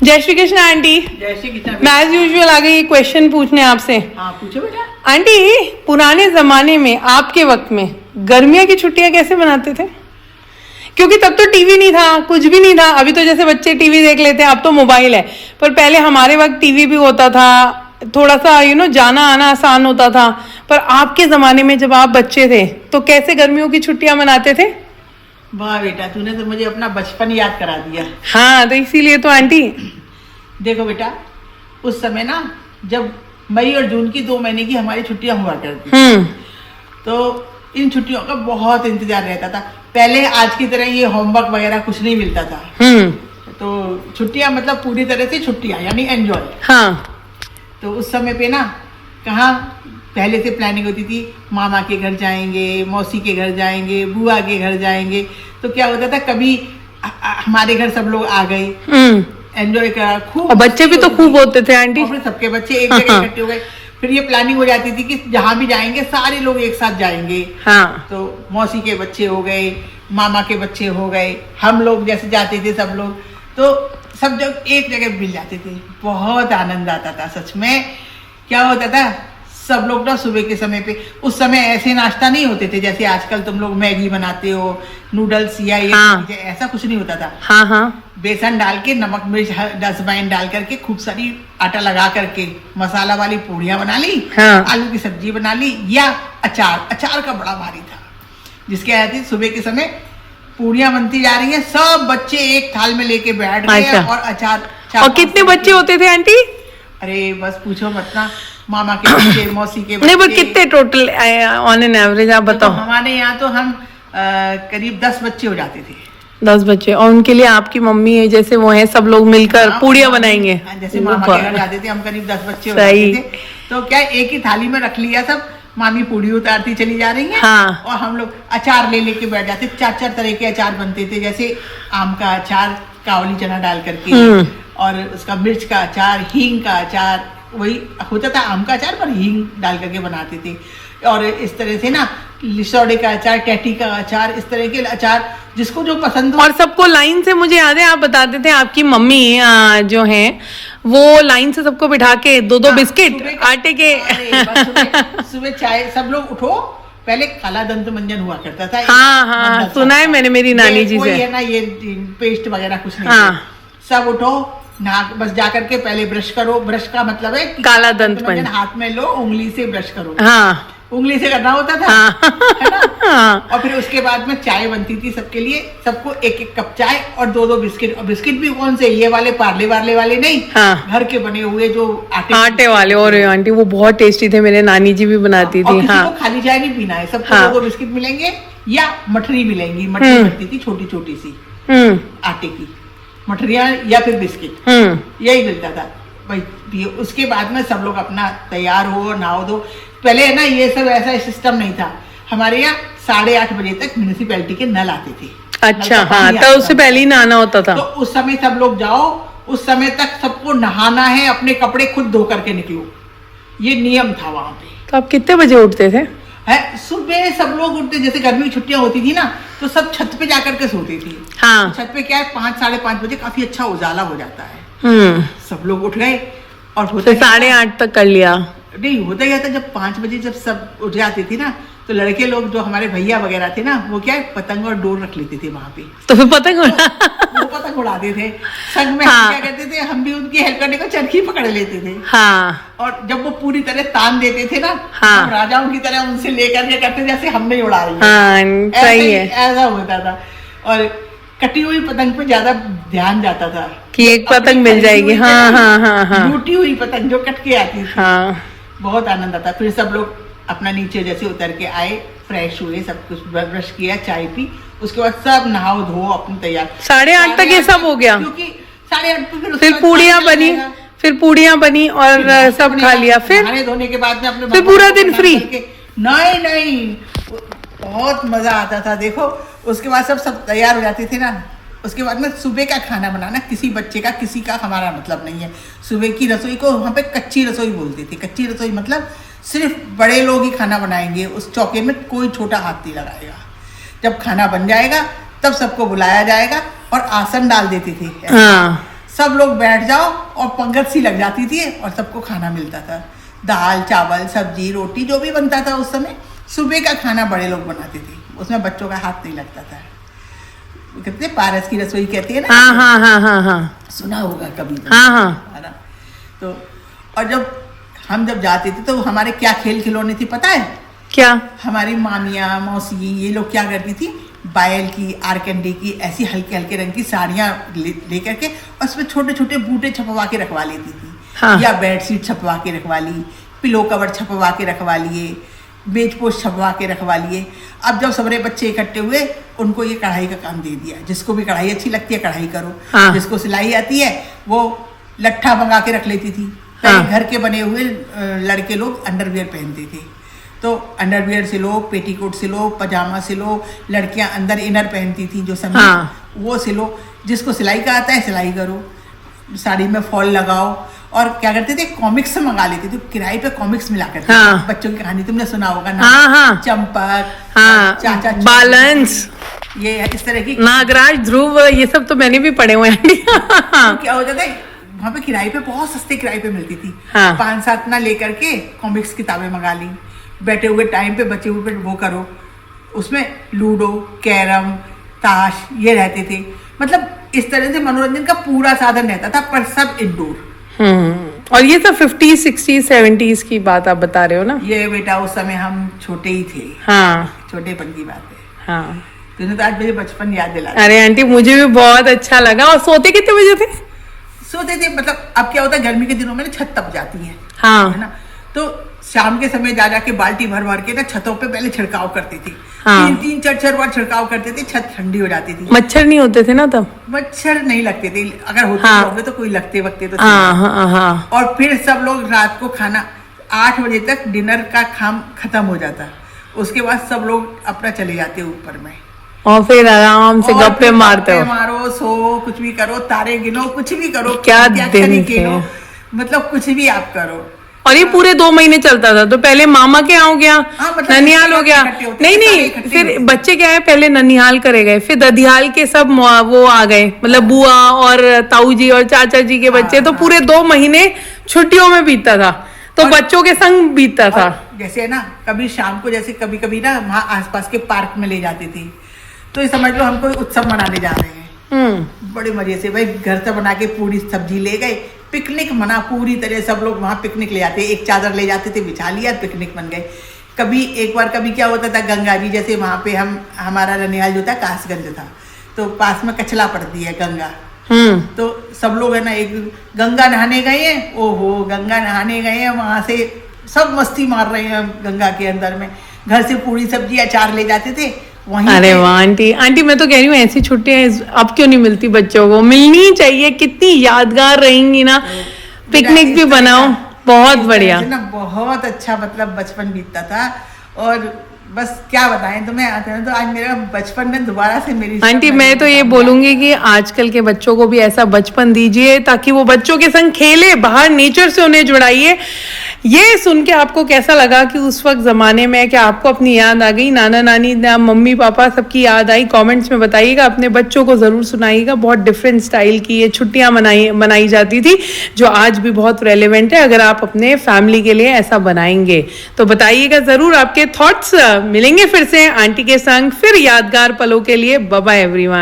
जय श्री कृष्ण आंटी। जय श्री कृष्ण। मैं एज यूजुअल आ गई क्वेश्चन पूछने आपसे। हाँ पूछो बेटा। आंटी, पुराने जमाने में आपके वक्त में गर्मियों की छुट्टियां कैसे मनाते थे? क्योंकि तब तो टीवी नहीं था, कुछ भी नहीं था। अभी तो जैसे बच्चे टीवी देख लेते हैं, अब तो मोबाइल है, पर पहले हमारे वक्त टीवी भी होता था, थोड़ा सा जाना आना आसान होता था। पर आपके जमाने में जब आप बच्चे थे तो कैसे गर्मियों की छुट्टियां मनाते थे? वाह बेटा, तूने तो मुझे अपना बचपन याद करा दिया। हाँ, तो इसीलिए तो आंटी। देखो बेटा, उस समय ना जब मई और जून की 2 महीने की हमारी छुट्टियां हुआ करती, तो इन छुट्टियों का बहुत इंतजार रहता था। पहले आज की तरह ये होमवर्क वगैरह कुछ नहीं मिलता था। तो छुट्टियां मतलब पूरी तरह से छुट्टियां, यानी एंजॉय। हाँ। तो उस समय पे ना कहाँ पहले से प्लानिंग होती थी, मामा के घर जाएंगे, मौसी के घर जाएंगे, बुआ के घर जाएंगे। तो क्या होता था, कभी हमारे घर सब लोग आ गए, एंजॉय करा खूब। और बच्चे भी तो खूब होते थे आंटी। और फिर सबके बच्चे एक जगह इकट्ठे हो गए। फिर ये प्लानिंग हो जाती थी कि जहाँ भी जाएंगे सारे लोग एक साथ जाएंगे। हाँ। तो मौसी के बच्चे हो गए, मामा के बच्चे हो गए, हम लोग जैसे जाते थे सब लोग, तो सब जब एक जगह मिल जाते थे, बहुत आनंद आता था सच में। क्या होता था, सब लोग ना सुबह के समय पे, उस समय ऐसे नाश्ता नहीं होते थे जैसे आजकल तुम लोग मैगी बनाते हो, नूडल्स या ये ऐसा कुछ नहीं होता था। हाँ हाँ। बेसन डाल के, नमक मिर्च अजवाइन डाल करके, खूब सारी आटा लगा करके मसाला वाली पूड़ियाँ बना ली। हाँ। आलू की सब्जी बना ली, या अचार का बड़ा भारी था, जिसके आती सुबह के समय पूड़ियाँ बनती जा रही हैं, सब बच्चे एक थाल में लेके बैठ गए और अचार। और कितने बच्चे होते थे आंटी? अरे बस पूछो मत ना, मामा के बच्चे, मौसी के बच्चे। नहीं, पर कितने टोटल ऑन एन एवरेज आप बताओ? तो हमारे यहाँ तो हम करीब 10 बच्चे हो जाते थे। 10 बच्चे। और उनके लिए आपकी मम्मी है जैसे वो है, सब लोग मिलकर पूड़ियाँ बनाएंगे। जैसे मामा के घर जाते थे हम, करीब 10 बच्चे हो जाते थे। तो क्या एक ही थाली में रख लिया सब, मामी पूड़ी उतारती चली जा रही है। हाँ। और हम लोग अचार ले लेके बैठ जाते। 4-4 तरह के अचार बनते थे, जैसे आम का अचार, कावली चना डाल करके, और उसका मिर्च का अचार, हींग का अचार, वही होता था आम का अचार पर हींग डाल करके बनाते थे। और इस तरह से ना लिसौड़े का अचार, टैटी का अचार, इस तरह के अचार जिसको जो पसंद हो। और सबको लाइन से, मुझे याद है आप बताते थे आपकी मम्मी जो है वो लाइन से सबको बिठा के 2-2 बिस्किट आटे के। सुबह चाय, सब लोग उठो, पहले काला दंत मंजन हुआ करता था। हाँ हाँ, सुना है मैंने मेरी नानी जी से। है ना, ये पेस्ट वगैरह कुछ नहीं। हाँ। सब उठो, नाक बस जाकर के पहले ब्रश करो। ब्रश का मतलब है काला दंत मंजन हाथ में लो, उंगली से ब्रश करो। हाँ, उंगली से करना होता था। हाँ। है ना। हाँ। और फिर उसके बाद में चाय बनती थी सबके लिए, सबको 1-1 कप चाय और 2-2 बिस्किट। और बिस्किट भी कौन से, ये वाले पार्ले वाले नहीं। हाँ। घर के बने हुए जो आटे वाले। और आंटी वो बहुत टेस्टी थे, मेरे नानी जी भी बनाती थी। हाँ। किसी को खाली चाय नहीं पीना है, सबको 2-2 बिस्किट मिलेंगे, या मठरी मिलेंगी। मठरी बनती थी छोटी छोटी सी आटे की मठरिया, या फिर बिस्किट, यही मिलता था भाई। उसके बाद में सब लोग अपना तैयार हो, नहाओ धो। पहले है ना ये सब ऐसा सिस्टम नहीं था। हमारे यहाँ 8:30 बजे तक म्यूनिसिपैलिटी के नल आते थे। अच्छा। हाँ, तो उससे पहले ही नहाना होता था। तो उस समय सब लोग जाओ, उस समय तक सबको नहाना है, अपने कपड़े खुद धो करके निकलो, ये नियम था वहां पे। तो आप कितने बजे उठते थे? सुबह सब लोग उठते, जैसे गर्मी की छुट्टियां होती थी ना, तो सब छत पे जाकर के सोती थी। हाँ। छत पे क्या है, 5-5:30 बजे काफी अच्छा उजाला हो जाता है। सब लोग उठ गए और 8:30 तक कर लिया। नहीं, होता ही था जब 5 बजे जब सब उठ जाती थी ना, तो लड़के लोग जो हमारे भैया वगैरह थे ना, वो क्या है, पतंग और डोर रख लेते थे वहां पे। तो फिर पतंग वो पतंग उड़ाते थे संग में। हाँ। हम क्या करते थे, हम भी उनकी हेल्प करने को चरखी पकड़ लेते थे। हाँ। और जब वो पूरी तरह तान देते थे ना, हाँ, हम राजाओं की तरह उनसे लेकर के करते जैसे हम नहीं उड़ा रही है। हाँ, सही है। ऐसा होता था। और कटी हुई पतंग पे ज्यादा ध्यान जाता था कि एक पतंग मिल जाएगी। हाँ हाँ हाँ हाँ, टूटी हुई पतंग जो कट के आती थी। हाँ। बहुत आनंद आता। फिर सब लोग अपना नीचे जैसे उतर के आए, फ्रेश हुए, सब कुछ ब्रश किया, चाय पी, उसके बाद सब नहाओ धो अपनी तैयार। 8:30 तक ये सब हो गया, क्योंकि 8:30 पे फिर पूड़ियाँ बनी और सब खा लिया। फिर नहाने धोने के बाद में अपने फिर पूरा दिन फ्री। नहीं, बहुत मजा आता था। देखो उसके बाद सब तैयार हो जाते थे ना, उसके बाद में सुबह का खाना बनाना, किसी बच्चे का किसी का हमारा मतलब नहीं है। सुबह की रसोई को वहाँ पे कच्ची रसोई बोलते थे। कच्ची रसोई मतलब सिर्फ बड़े लोग ही खाना बनाएंगे, उस चौके में कोई छोटा हाथ नहीं लगाएगा। जब खाना बन जाएगा तब सबको बुलाया जाएगा और आसन डाल देते थे। हाँ। सब लोग बैठ जाओ और पंगत सी लग जाती थी और सबको खाना मिलता था, दाल चावल सब्जी रोटी जो भी बनता था उस समय। सुबह का खाना बड़े लोग बनाते थे, उसमें बच्चों का हाथ नहीं लगता था। कहते पारस की रसोई कहती है ना। हाँ। सुना होगा कभी तो। हाँ। है ना। तो और जब जाते थे तो हमारे क्या खेल खिलौने थी पता है क्या? हमारी मामियाँ मौसी ये लोग क्या करती थी, बायल की आरकंडी की ऐसी हल्के हल्के रंग की साड़ियाँ लेकर के और उसमें छोटे छोटे बूटे छपवा के रखवा लेती थी। हाँ। या बेडशीट छपवा के रखवा ली, पिलो कवर छपवा के रखवा लिए, बेच पोस्ट छपवा के रखवा लिए। अब जब सबरे बच्चे इकट्ठे हुए उनको ये कढ़ाई का काम दे दिया, जिसको भी कढ़ाई अच्छी लगती है कढ़ाई करो। हाँ। जिसको सिलाई आती है वो लट्ठा मंगा के रख लेती थी। हाँ। घर के बने हुए लड़के लोग अंडरवियर पहनते थे, तो अंडरवियर सिलो, पेटीकोट सिलो, पजामा सिलो। लड़कियां अंदर इनर पहनती थी जो समय। हाँ। वो सिलो। जिसको सिलाई का आता है सिलाई करो, साड़ी में फॉल लगाओ। और क्या करते थे, कॉमिक्स से मंगा लेते थे, किराए पे कॉमिक्स मिला करते थे। हाँ। बच्चों की कहानी तुमने सुना होगा ना। हाँ। चंपक, हाँ, बैलेंस, ये इस तरह की नागराज, ध्रुव, ये सब तो मैंने भी पढ़े हुए हैं। क्या होता था वहाँ पे किराए पे, बहुत सस्ते किराए पे मिलती थी। हाँ। 5-7 ना लेकर के कॉमिक्स किताबें मंगा ली, बैठे हुए टाइम पे बचे हुए वो करो। उसमें लूडो, कैरम, ताश ये रहते थे। मतलब इस तरह से मनोरंजन का पूरा साधन रहता था, पर सब इंडोर। और ये सब 50s 60s 70s की बात आप बता रहे हो ना? ये बेटा उस समय हम छोटे ही थे। हाँ। छोटेपन की बात है। हाँ। तूने तो आज मुझे बचपन याद दिला। अरे आंटी मुझे भी बहुत अच्छा लगा। और सोते कितने बजे थे? सोते थे मतलब अब क्या होता है गर्मी के दिनों में ना छत तप जाती है। हाँ। है ना। तो शाम के समय जा के बाल्टी भर भर के ना छतों पे पहले छिड़काव करती थी। हाँ। 3 4 बार छिड़काव करते थे, छत ठंडी हो जाती थी। मच्छर नहीं होते थे ना तब? मच्छर नहीं लगते थे, अगर होते हाँ। होंगे तो कोई लगते वक्ते तो। हाँ। और फिर सब लोग रात को खाना 8 बजे तक डिनर का काम खत्म हो जाता। उसके बाद सब लोग अपना चले जाते ऊपर में और फिर आराम से गप्पे मारते हो। मारो, सो, कुछ भी करो, तारे गिनो, कुछ भी करो। क्या दिन थे। मतलब कुछ भी आप करो। और ये पूरे 2 महीने चलता था। तो पहले मामा के यहाँ हो गया, मतलब ननिहाल हो गया। नहीं, फिर बच्चे क्या है, पहले ननिहाल करे गए, फिर ददियाल के सब वो आ गए, मतलब बुआ और ताऊ जी और चाचा जी के बच्चे। तो पूरे 2 महीने छुट्टियों में बीतता था, तो बच्चों के संग बीतता था। जैसे ना कभी शाम को, जैसे कभी कभी ना वहाँ आसपास के पार्क में ले जाते थे, तो ये समझ लो हम कोई उत्सव मनाने जा रहे हैं। बड़े मजे से भाई घर से बना के पूरी सब्जी ले गए, पिकनिक मना पूरी तरह। सब लोग वहाँ पिकनिक ले जाते, एक चादर ले जाते थे, बिछा लिया, पिकनिक बन गए। कभी एक बार कभी क्या होता था, गंगा जी, जैसे वहाँ पे हमारा ननिहाल जो था कासगंज था, तो पास में कचला पड़ती है गंगा। तो सब लोग है ना एक गंगा नहाने गए हैं, ओहो गंगा नहाने गए हैं, वहां से सब मस्ती मार रहे हैं गंगा के अंदर में। घर से पूरी सब्जी अचार ले जाते थे वहीं। अरे वाह आंटी मैं तो कह रही हूँ ऐसी छुट्टियां अब क्यों नहीं मिलती बच्चों को, मिलनी चाहिए। कितनी यादगार रहेंगी ना। पिकनिक भी बनाओ, बहुत बढ़िया ना, बहुत अच्छा मतलब बचपन बीतता था। और बस क्या बताएं तुम्हें, आते हैं तो आज मेरा बचपन में दोबारा से मेरी आंटी मैं तो ये बोलूंगी कि आजकल के बच्चों को भी ऐसा बचपन दीजिए ताकि वो बच्चों के संग खेले, बाहर नेचर से उन्हें जुड़ाइए। ये सुन के आपको कैसा लगा कि उस वक्त जमाने में क्या आपको अपनी याद आ गई, नाना नानी मम्मी पापा सबकी याद आई? कमेंट्स में बताइएगा, अपने बच्चों को जरूर सुनाइएगा। बहुत डिफरेंट स्टाइल की ये छुट्टियां मनाई जाती थी जो आज भी बहुत रेलेवेंट है। अगर आप अपने फैमिली के लिए ऐसा बनाएंगे तो बताइएगा जरूर आपके थॉट्स। मिलेंगे फिर से आंटी के संग फिर यादगार पलों के लिए। Bye bye everyone.